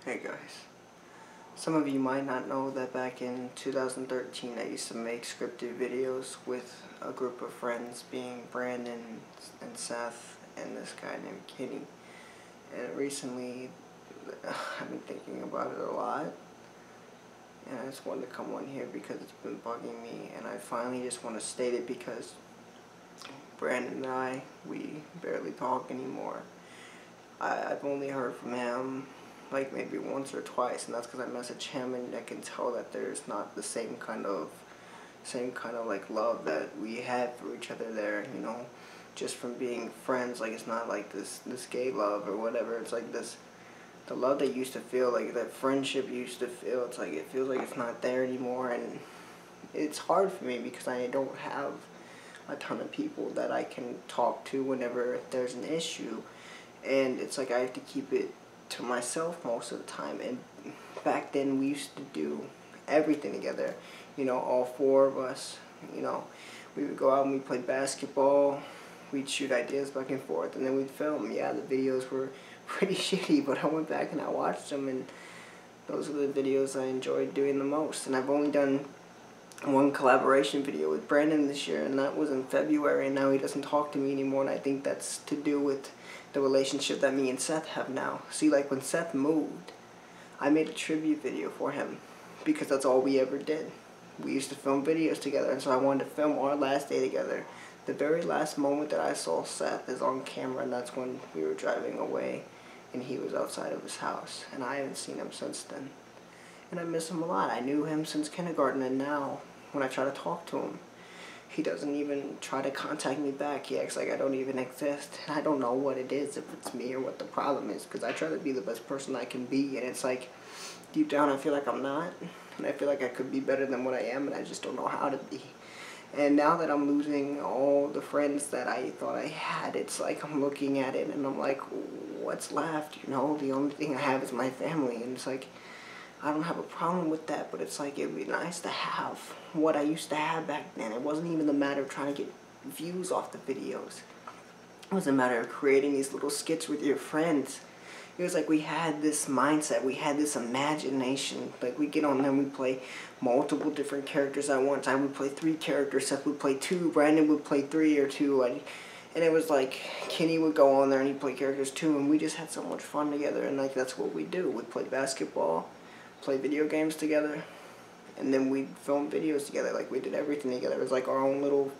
Hey guys, some of you might not know that back in 2013 I used to make scripted videos with a group of friends, being Brandon and Seth and this guy named Kenny. And recently I've been thinking about it a lot, and I just wanted to come on here because it's been bugging me, and I finally just want to state it because Brandon and we barely talk anymore. I've only heard from him like maybe once or twice, and that's because I message him and I can tell that there's not the same kind of like love that we had for each other there, you know, just from being friends. Like, it's not like this gay love or whatever. It's like the love that used to feel, like that friendship used to feel. It's like it feels like it's not there anymore, and it's hard for me because I don't have a ton of people that I can talk to whenever there's an issue, and it's like I have to keep it to myself most of the time. And back then we used to do everything together, you know, all four of us. You know, we would go out and we'd play basketball, we'd shoot ideas back and forth, and then we'd film. Yeah, the videos were pretty shitty, but I went back and I watched them, and those are the videos I enjoyed doing the most. And I've only done one collaboration video with Brandon this year, and that was in February, and now he doesn't talk to me anymore, and I think that's to do with the relationship that me and Seth have now. See, like when Seth moved, I made a tribute video for him because that's all we ever did. We used to film videos together, and so I wanted to film our last day together. The very last moment that I saw Seth is on camera, and that's when we were driving away and he was outside of his house, and I haven't seen him since then. And I miss him a lot. I knew him since kindergarten, and now when I try to talk to him, he doesn't even try to contact me back. He acts like I don't even exist. And I don't know what it is, if it's me or what the problem is, because I try to be the best person I can be, and it's like deep down I feel like I'm not, and I feel like I could be better than what I am, and I just don't know how to be. And now that I'm losing all the friends that I thought I had, it's like I'm looking at it and I'm like, what's left? You know, the only thing I have is my family, and it's like, I don't have a problem with that, but it's like, it'd be nice to have what I used to have back then. It wasn't even the matter of trying to get views off the videos. It was a matter of creating these little skits with your friends. It was like we had this mindset, we had this imagination. Like, we get on there and we play multiple different characters at once. I would play 3 characters, Seth would play 2, Brandon would play 3 or 2. And it was like Kenny would go on there and he'd play characters too, and we just had so much fun together. And like, that's what we do. We'd play basketball, play video games together, and then we'd film videos together. Like, we did everything together. It was like our own little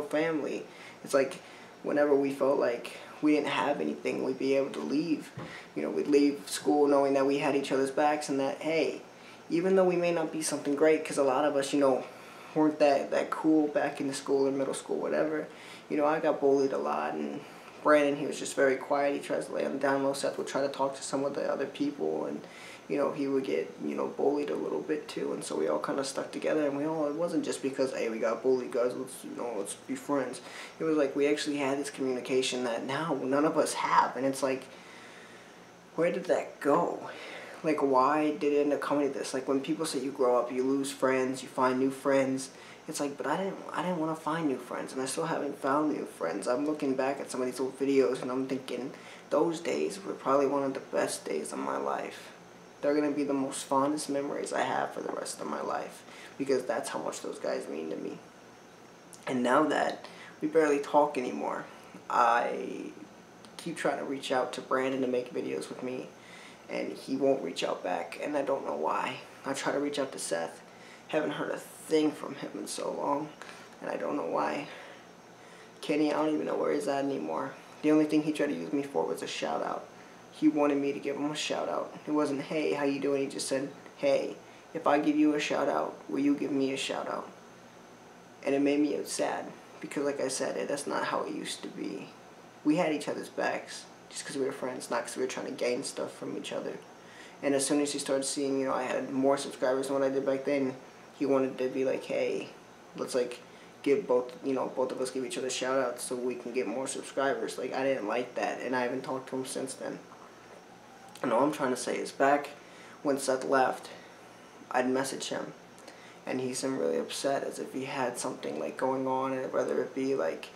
family. It's like whenever we felt like we didn't have anything, we'd be able to leave. You know, we'd leave school knowing that we had each other's backs, and that, hey, even though we may not be something great, because a lot of us, you know, weren't that cool back in the school or middle school, whatever. You know, I got bullied a lot, and Brandon, he was just very quiet. He tries to lay on the down low. Seth would try to talk to some of the other people, and you know, he would get, you know, bullied a little bit too, and so we all kind of stuck together, and it wasn't just because, hey, we got bullied, guys, let's be friends. It was like we actually had this communication that now none of us have, and it's like, where did that go? Like, why did it end up coming to this? Like, when people say you grow up, you lose friends, you find new friends, it's like, but I didn't want to find new friends, and I still haven't found new friends. I'm looking back at some of these old videos, and I'm thinking, those days were probably one of the best days of my life. They're going to be the most fondest memories I have for the rest of my life, because that's how much those guys mean to me. And now that we barely talk anymore, I keep trying to reach out to Brandon to make videos with me, and he won't reach out back, and I don't know why. I try to reach out to Seth, haven't heard a thing from him in so long, and I don't know why. Kenny, I don't even know where he's at anymore. The only thing he tried to use me for was a shout out. He wanted me to give him a shout out. It wasn't, hey, how you doing? He just said, hey, if I give you a shout out, will you give me a shout out? And it made me sad, because like I said, that's not how it used to be. We had each other's backs just because we were friends, not because we were trying to gain stuff from each other. And as soon as he started seeing, you know, I had more subscribers than what I did back then, he wanted to be like, hey, let's like give both of us give each other shout outs so we can get more subscribers. Like, I didn't like that, and I haven't talked to him since then. And all I'm trying to say is, back when Seth left, I'd message him, and he seemed really upset, as if he had something like going on, and whether it be like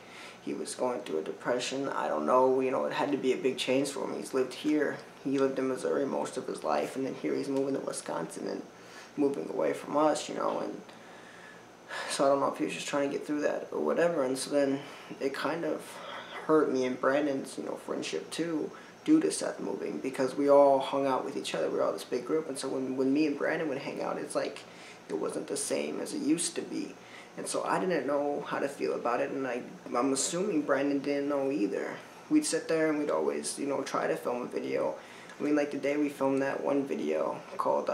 he was going through a depression, I don't know, you know, it had to be a big change for him. He's lived here he lived in Missouri most of his life, and then here he's moving to Wisconsin and moving away from us, you know, and so I don't know if he was just trying to get through that or whatever. And so then it kind of hurt me and Brandon's, you know, friendship too, due to Seth moving, because we all hung out with each other. We were all this big group, and so when me and Brandon would hang out, it's like it wasn't the same as it used to be. And so I didn't know how to feel about it, and I'm assuming Brandon didn't know either. We'd sit there and we'd always, you know, try to film a video. I mean, like the day we filmed that one video called,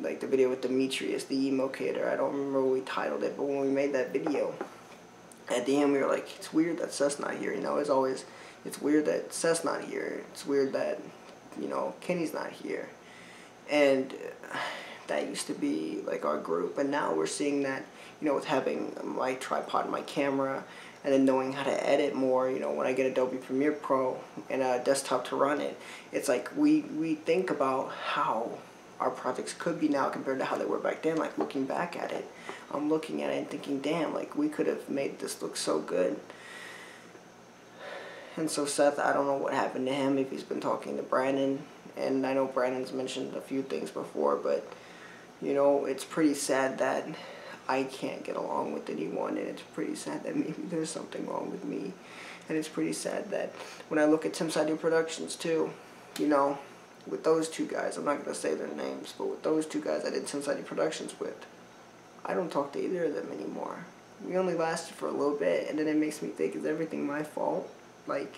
like the video with Demetrius, the emo-cater. I don't remember what we titled it, but when we made that video, at the end we were like, it's weird that Seth's not here, you know, it's weird that Seth's not here. It's weird that, you know, Kenny's not here. And that used to be like our group, and now we're seeing that, you know, with having my tripod and my camera, and then knowing how to edit more, you know, when I get Adobe Premiere Pro and a desktop to run it, it's like we think about how our projects could be now compared to how they were back then. Like, looking back at it, I'm looking at it and thinking, damn, like, we could have made this look so good. And so Seth, I don't know what happened to him, if he's been talking to Brandon, and I know Brandon's mentioned a few things before, but, you know, it's pretty sad that I can't get along with anyone, and it's pretty sad that maybe there's something wrong with me. And it's pretty sad that when I look at Tim Sidey Productions too, you know, with those two guys, I'm not going to say their names, but with those two guys I did Tim Sidey Productions with, I don't talk to either of them anymore. We only lasted for a little bit, and then it makes me think, is everything my fault? Like,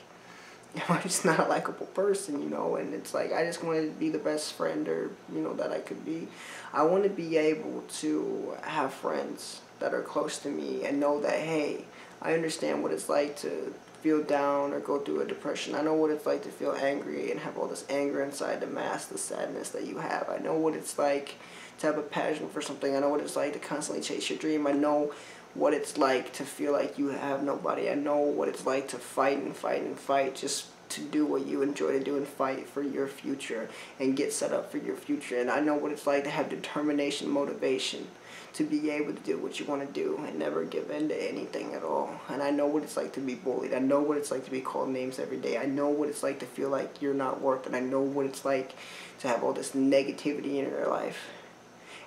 am I just not a likable person, you know? And it's like, I just wanted to be the best friend, or, you know, that I could be. I want to be able to have friends that are close to me and know that, hey, I understand what it's like to feel down or go through a depression. I know what it's like to feel angry and have all this anger inside to mask the sadness that you have. I know what it's like to have a passion for something. I know what it's like to constantly chase your dream. I know what it's like to feel like you have nobody. I know what it's like to fight and fight and fight just to do what you enjoy to do and fight for your future and get set up for your future. And I know what it's like to have determination, motivation, to be able to do what you want to do and never give in to anything at all. And I know what it's like to be bullied. I know what it's like to be called names every day. I know what it's like to feel like you're not worth it. I know what it's like to have all this negativity in your life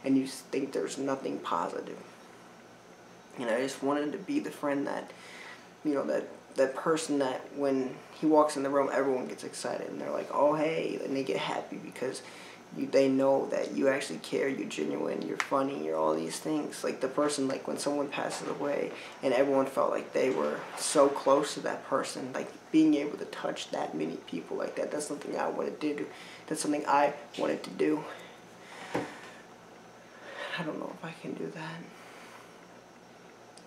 and you think there's nothing positive. And I just wanted to be the friend that, you know, that person that when he walks in the room, everyone gets excited and they're like, oh, hey, and they get happy because they know that you actually care, you're genuine, you're funny, you're all these things. Like the person, like when someone passes away and everyone felt like they were so close to that person, like being able to touch that many people like that, that's something I wanted to do. That's something I wanted to do. I don't know if I can do that.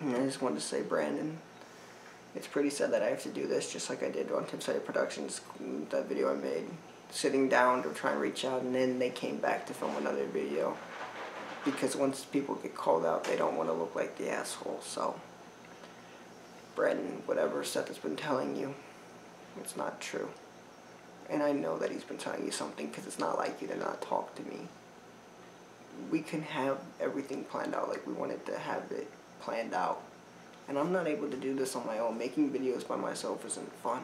And I just wanted to say, Brandon, it's pretty sad that I have to do this, just like I did on Tim Sidey Productions, that video I made, sitting down to try and reach out, and then they came back to film another video. Because once people get called out, they don't want to look like the asshole. So, Brandon, whatever Seth has been telling you, it's not true. And I know that he's been telling you something, because it's not like you to not talk to me. We can have everything planned out like we wanted to have it planned out. And I'm not able to do this on my own. Making videos by myself isn't fun.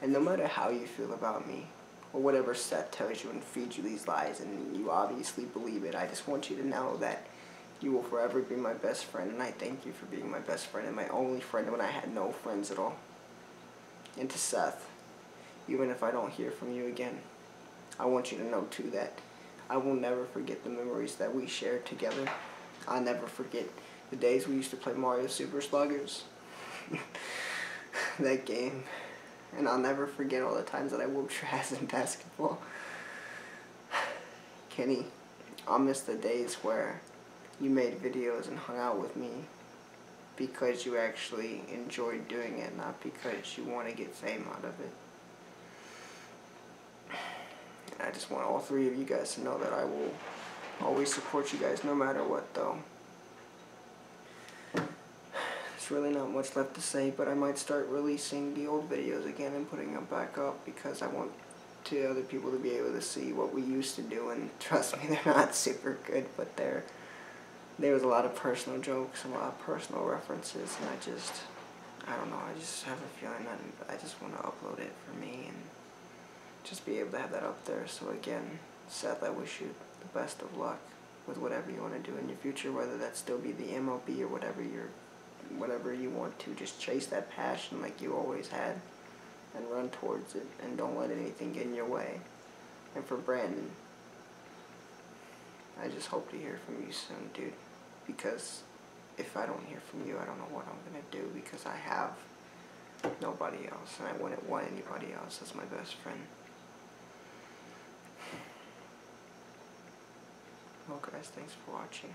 And no matter how you feel about me, or whatever Seth tells you and feeds you these lies, and you obviously believe it, I just want you to know that you will forever be my best friend, and I thank you for being my best friend and my only friend when I had no friends at all. And to Seth, even if I don't hear from you again, I want you to know too that I will never forget the memories that we shared together. I'll never forget the days we used to play Mario Super Sluggers. That game. And I'll never forget all the times that I whooped your ass in basketball. Kenny, I'll miss the days where you made videos and hung out with me because you actually enjoyed doing it, not because you want to get fame out of it. And I just want all three of you guys to know that I will always support you guys no matter what, though. There's really not much left to say, but I might start releasing the old videos again and putting them back up because I want other people to be able to see what we used to do, and trust me, they're not super good, but there was a lot of personal jokes and a lot of personal references, and I don't know, I just have a feeling that I just want to upload it for me and just be able to have that up there. So again, Seth, I wish you the best of luck with whatever you want to do in your future, whether that still be the MLB or whatever you want to. Just chase that passion like you always had and run towards it, and don't let anything get in your way. And for Brandon, I just hope to hear from you soon, dude, because if I don't hear from you, I don't know what I'm going to do, because I have nobody else, and I wouldn't want anybody else as my best friend. Well guys, thanks for watching.